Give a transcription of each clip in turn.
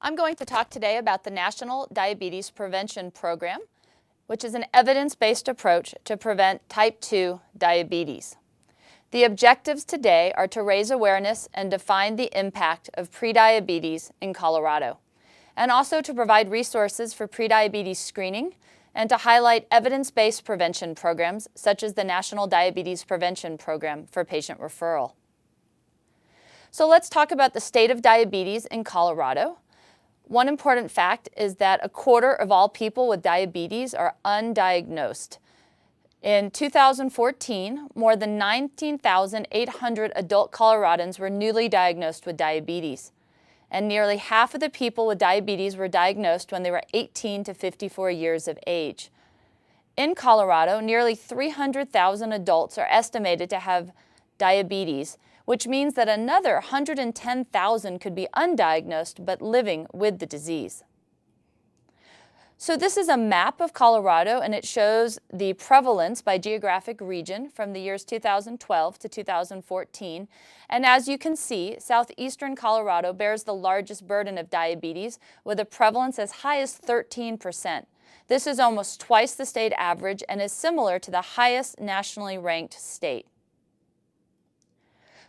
I'm going to talk today about the National Diabetes Prevention Program, which is an evidence-based approach to prevent type 2 diabetes. The objectives today are to raise awareness and define the impact of prediabetes in Colorado, and also to provide resources for prediabetes screening and to highlight evidence-based prevention programs such as the National Diabetes Prevention Program for patient referral. So let's talk about the state of diabetes in Colorado. One important fact is that 1/4 of all people with diabetes are undiagnosed. In 2014, more than 19,800 adult Coloradans were newly diagnosed with diabetes, and nearly half of the people with diabetes were diagnosed when they were 18 to 54 years of age. In Colorado, nearly 300,000 adults are estimated to have diabetes, which means that another 110,000 could be undiagnosed but living with the disease. So this is a map of Colorado, and it shows the prevalence by geographic region from the years 2012 to 2014. And as you can see, southeastern Colorado bears the largest burden of diabetes with a prevalence as high as 13%. This is almost twice the state average and is similar to the highest nationally ranked state.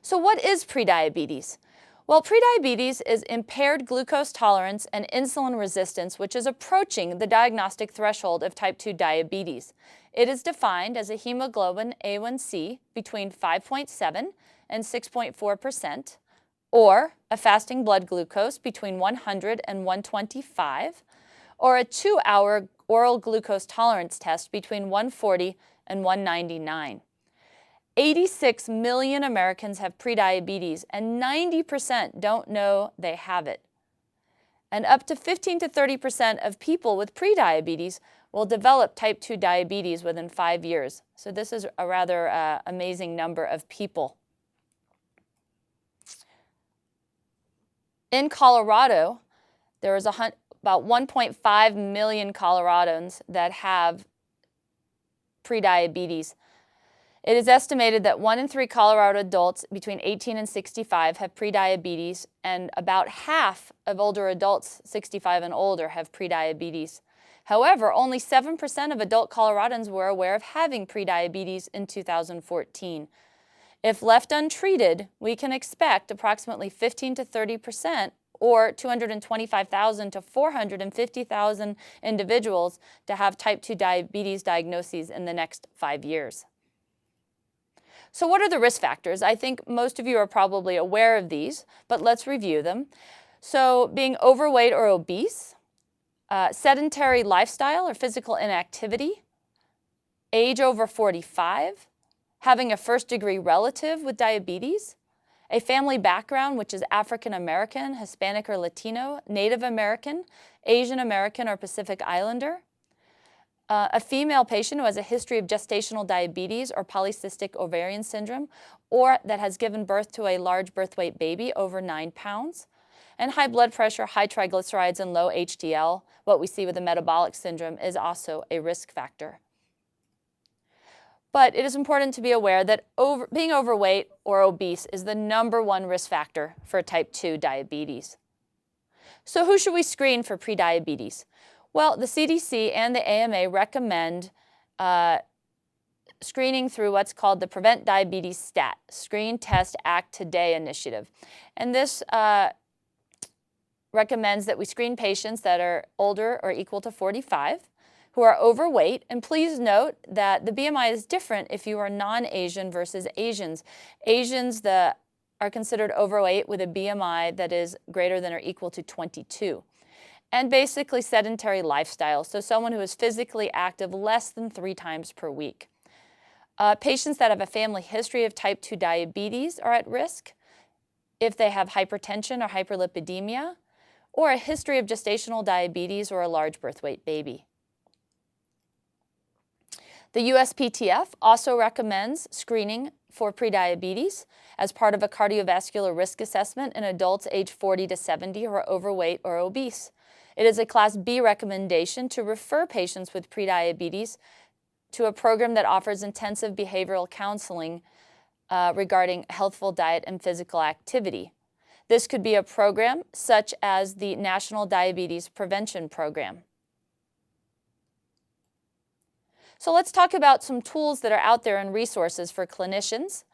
So what is prediabetes? Well, prediabetes is impaired glucose tolerance and insulin resistance, which is approaching the diagnostic threshold of type 2 diabetes. It is defined as a hemoglobin A1C between 5.7 and 6.4%, or a fasting blood glucose between 100 and 125, or a 2-hour oral glucose tolerance test between 140 and 199. 86 million Americans have prediabetes, and 90% don't know they have it. And up to 15 to 30% of people with prediabetes will develop type 2 diabetes within 5 years. So this is a rather amazing number of people. In Colorado, there is about 1.5 million Coloradans that have prediabetes. It is estimated that 1 in 3 Colorado adults between 18 and 65 have prediabetes, and about half of older adults 65 and older have prediabetes. However, only 7% of adult Coloradans were aware of having prediabetes in 2014. If left untreated, we can expect approximately 15 to 30%, or 225,000 to 450,000 individuals to have type 2 diabetes diagnoses in the next 5 years. So what are the risk factors? I think most of you are probably aware of these, but let's review them. So being overweight or obese, sedentary lifestyle or physical inactivity, age over 45, having a first-degree relative with diabetes, a family background which is African American, Hispanic or Latino, Native American, Asian American or Pacific Islander, a female patient who has a history of gestational diabetes or polycystic ovarian syndrome, or that has given birth to a large birth weight baby over 9 pounds, and high blood pressure, high triglycerides, and low HDL, what we see with the metabolic syndrome, is also a risk factor. But it is important to be aware that being overweight or obese is the #1 risk factor for type 2 diabetes. So who should we screen for prediabetes? Well, the CDC and the AMA recommend screening through what's called the Prevent Diabetes STAT, Screen, Test, Act Today initiative. And this recommends that we screen patients that are older or equal to 45, who are overweight. And please note that the BMI is different if you are non-Asian versus Asians. Asians are considered overweight with a BMI that is greater than or equal to 22. And basically sedentary lifestyle, so someone who is physically active less than 3 times per week. Patients that have a family history of type 2 diabetes are at risk if they have hypertension or hyperlipidemia, or a history of gestational diabetes or a large birth weight baby. The USPTF also recommends screening for prediabetes as part of a cardiovascular risk assessment in adults age 40 to 70 who are overweight or obese. It is a Class B recommendation to refer patients with prediabetes to a program that offers intensive behavioral counseling regarding healthful diet and physical activity. This could be a program such as the National Diabetes Prevention Program. So let's talk about some tools that are out there and resources for clinicians.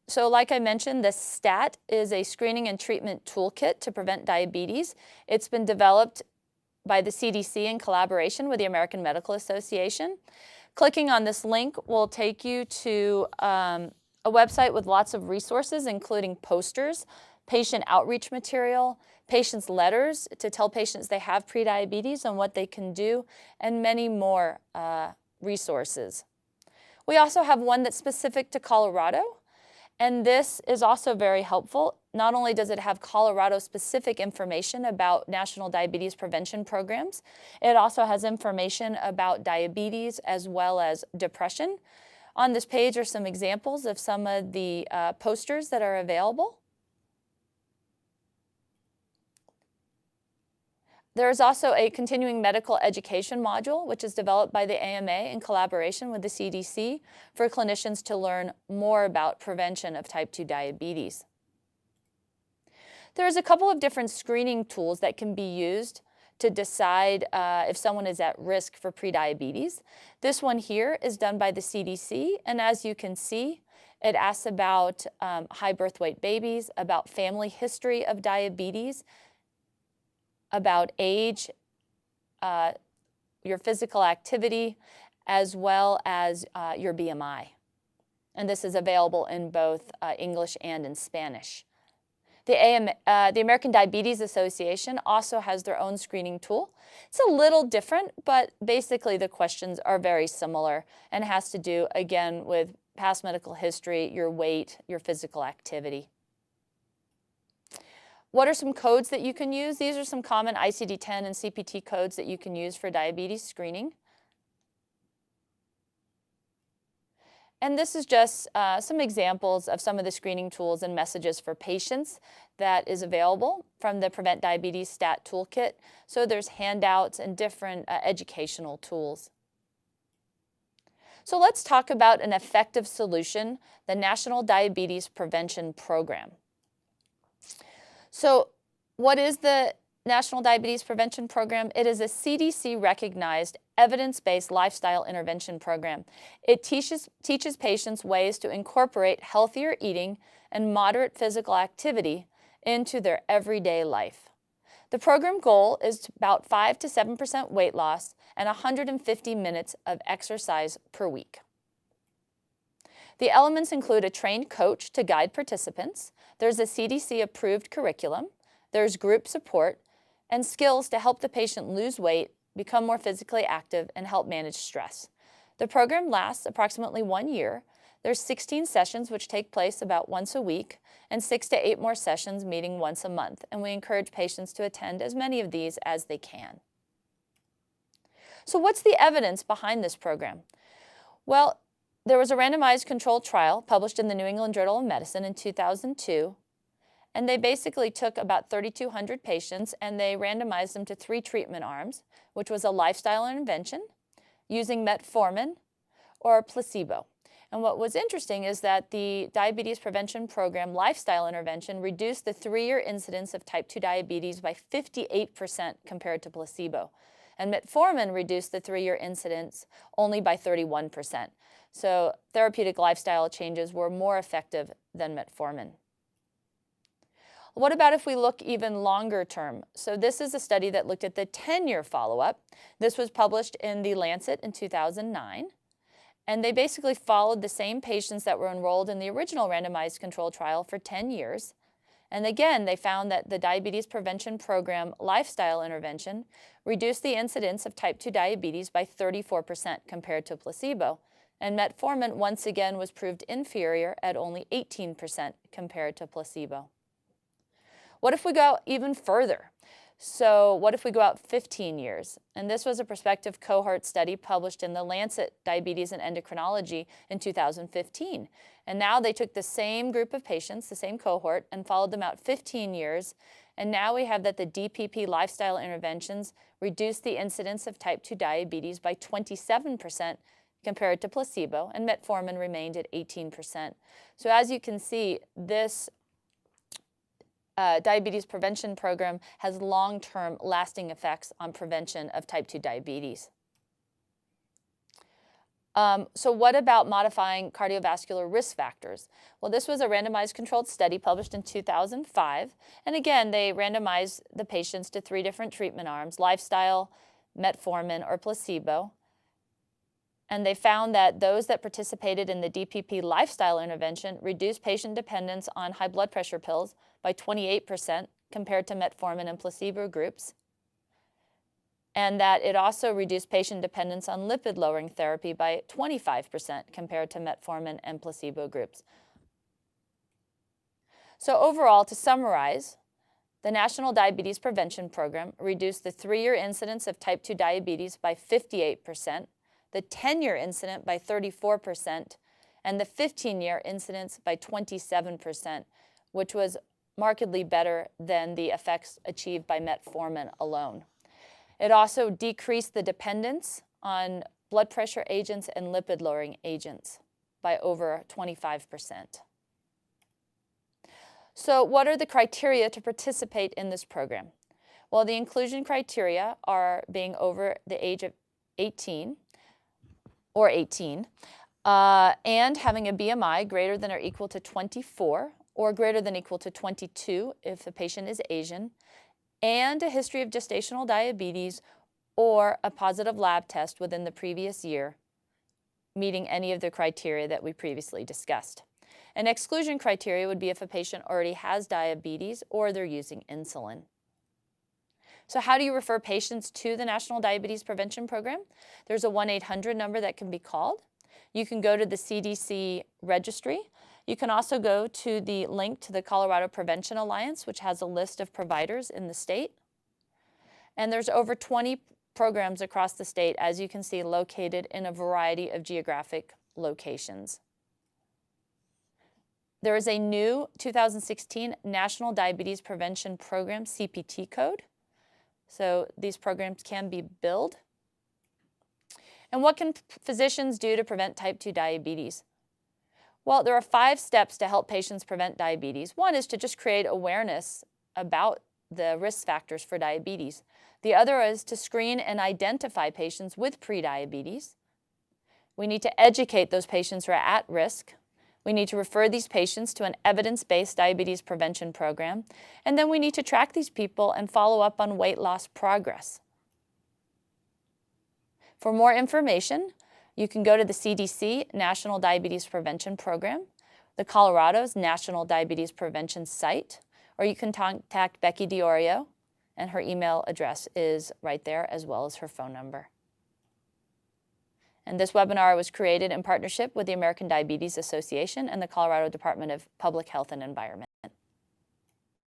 So like I mentioned, the STAT is a screening and treatment toolkit to prevent diabetes. It's been developed by the CDC in collaboration with the American Medical Association. Clicking on this link will take you to a website with lots of resources, including posters, patient outreach material, patients' letters to tell patients they have prediabetes and what they can do, and many more resources. We also have one that's specific to Colorado, and this is also very helpful. Not only does it have Colorado-specific information about national diabetes prevention programs, it also has information about diabetes as well as depression. On this page are some examples of some of the posters that are available. There is also a continuing medical education module, which is developed by the AMA in collaboration with the CDC for clinicians to learn more about prevention of type 2 diabetes. There's a couple of different screening tools that can be used to decide if someone is at risk for prediabetes. This one here is done by the CDC, and as you can see, it asks about high birth weight babies, about family history of diabetes, about age, your physical activity, as well as your BMI. And this is available in both English and in Spanish. The American Diabetes Association also has their own screening tool. It's a little different, but basically the questions are very similar and has to do, again, with past medical history, your weight, your physical activity. What are some codes that you can use? These are some common ICD-10 and CPT codes that you can use for diabetes screening. And this is just some examples of some of the screening tools and messages for patients that is available from the Prevent Diabetes STAT Toolkit. So there's handouts and different educational tools. So let's talk about an effective solution, the National Diabetes Prevention Program. So what is the National Diabetes Prevention Program? It is a CDC-recognized, evidence-based lifestyle intervention program. It teaches patients ways to incorporate healthier eating and moderate physical activity into their everyday life. The program goal is about 5 to 7% weight loss and 150 minutes of exercise per week. The elements include a trained coach to guide participants. There's a CDC-approved curriculum. There's group support and skills to help the patient lose weight, become more physically active, and help manage stress. The program lasts approximately 1 year. There's 16 sessions which take place about once a week and 6 to 8 more sessions meeting once a month, and we encourage patients to attend as many of these as they can. So what's the evidence behind this program? Well, there was a randomized controlled trial published in the New England Journal of Medicine in 2002, and they basically took about 3,200 patients and they randomized them to 3 treatment arms, which was a lifestyle intervention, using metformin, or a placebo. And what was interesting is that the Diabetes Prevention Program lifestyle intervention reduced the 3-year incidence of type 2 diabetes by 58% compared to placebo. And metformin reduced the 3-year incidence only by 31%. So therapeutic lifestyle changes were more effective than metformin. What about if we look even longer term? So this is a study that looked at the 10-year follow-up. This was published in The Lancet in 2009. And they basically followed the same patients that were enrolled in the original randomized control trial for 10 years. And again, they found that the Diabetes Prevention Program lifestyle intervention reduced the incidence of type 2 diabetes by 34% compared to placebo. And metformin, once again, was proved inferior at only 18% compared to placebo. What if we go even further? So what if we go out 15 years? And this was a prospective cohort study published in The Lancet Diabetes and Endocrinology in 2015. And now they took the same group of patients, the same cohort, and followed them out 15 years. And now we have that the DPP lifestyle interventions reduced the incidence of type 2 diabetes by 27% compared to placebo, and metformin remained at 18%. So as you can see, this diabetes prevention program has long-term lasting effects on prevention of type 2 diabetes. So what about modifying cardiovascular risk factors? Well, this was a randomized controlled study published in 2005. And again, they randomized the patients to 3 different treatment arms: lifestyle, metformin, or placebo. And they found that those that participated in the DPP lifestyle intervention reduced patient dependence on high blood pressure pills by 28% compared to metformin and placebo groups, and that it also reduced patient dependence on lipid-lowering therapy by 25% compared to metformin and placebo groups. So overall, to summarize, the National Diabetes Prevention Program reduced the 3-year incidence of type 2 diabetes by 58%, the 10-year incidence by 34%, and the 15-year incidence by 27%, which was markedly better than the effects achieved by metformin alone. It also decreased the dependence on blood pressure agents and lipid-lowering agents by over 25%. So what are the criteria to participate in this program? Well, the inclusion criteria are being over the age of 18 and having a BMI greater than or equal to 24 or greater than or equal to 22 if the patient is Asian, and a history of gestational diabetes or a positive lab test within the previous year, meeting any of the criteria that we previously discussed. An exclusion criteria would be if a patient already has diabetes or they're using insulin. So how do you refer patients to the National Diabetes Prevention Program? There's a 1-800 number that can be called. You can go to the CDC registry. You can also go to the link to the Colorado Prevention Alliance, which has a list of providers in the state. And there's over 20 programs across the state, as you can see, located in a variety of geographic locations. There is a new 2016 National Diabetes Prevention Program CPT code. So these programs can be billed. And what can physicians do to prevent type 2 diabetes? Well, there are 5 steps to help patients prevent diabetes. One is to just create awareness about the risk factors for diabetes. The other is to screen and identify patients with prediabetes. We need to educate those patients who are at risk. We need to refer these patients to an evidence-based diabetes prevention program. And then we need to track these people and follow up on weight loss progress. For more information, you can go to the CDC National Diabetes Prevention Program, the Colorado's National Diabetes Prevention site, or you can contact Becky Diorio, and her email address is right there, as well as her phone number. And this webinar was created in partnership with the American Diabetes Association and the Colorado Department of Public Health and Environment.